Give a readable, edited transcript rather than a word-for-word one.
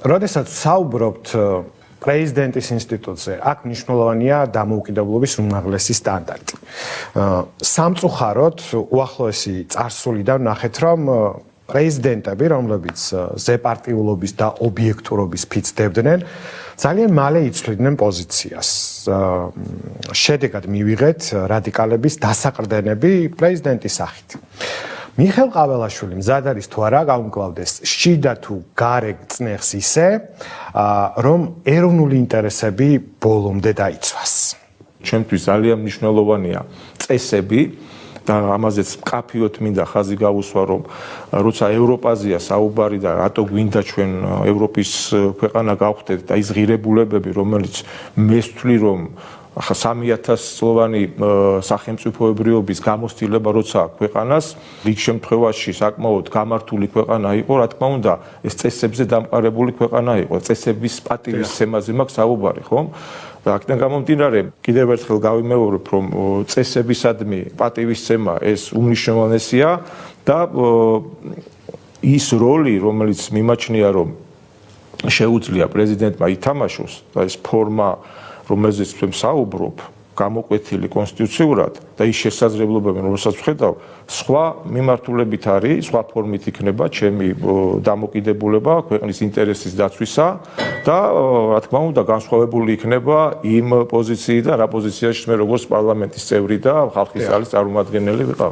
როდესაც საუბრობთ პრეზიდენტის ინსტიტუტზე, აქ მნიშვნელოვანია დამოუკიდებლობის უმაღლესი სტანდარტი. სამწუხაროდ, უახლოესი წარსულიდან ნახეთ, რომ პრეზიდენტები, რომლებიც ზეპარტიულობის და ობიექტურობის ფიცს დებდნენ, ძალიან მალე იცვლიდნენ პოზიციას. შედეგად მივიღეთ რადიკალების დასაყრდენები პრეზიდენტის სახით. მიხეილ ყაველაშვილი მზად არის თუ არა გაუმკლავდეს შიდა თუ გარე წნეხს ისე, რომ ეროვნული ინტერესები ბოლომდე დაიცვას. ჩემთვის ძალიან მნიშვნელოვანია წესები და ამაზეც მკაფიოდ მინდა ხაზი გავუსვა, რომ როცა ევროპაზეა საუბარი და რატო გვინდა ჩვენ ევროპის ქვეყანა გავხდეთ და ის ღირებულებები, რომელიც მე ვთვლი, რომ 3000 წლოვანი სახელმწიფოებრიობის გამოცდილება როცა ქვეყანას რიგ შემთხვევაში საკმაოდ გამართული ქვეყანა იყო, რა თქმა უნდა, ეს წესებზე დამყარებული ქვეყანა იყო, წესების პატივისცემაზე მაქვს საუბარი, ხომ? და აქედან გამომდინარე, კიდევ ერთხელ გავიმეორებ, რომ წესებისადმი პატივისცემა ეს უმნიშვნელოვანესია და ის როლი, რომელიც მიმაჩნია, რომ შეუძლია პრეზიდენტმა ითამაშოს და ეს ფორმა, რომელზეც ჩვენ საუბრობ, გამოკვეთილი კონსტიტუციურად და ის შესაძლებლობები, რომელსაც ვხედავ, სხვა მიმართულებით არის, სხვა ფორმით იქნება ჩემი დამოკიდებულება ქვეყნის ინტერესის დაცვისა და რა თქმა უნდა, განსხვავებული იქნება იმ პოზიციიდან, რა პოზიციაში მე როგორც პარლამენტის წევრი და ხალხის ძალის წარმომადგენელი ვიყავ.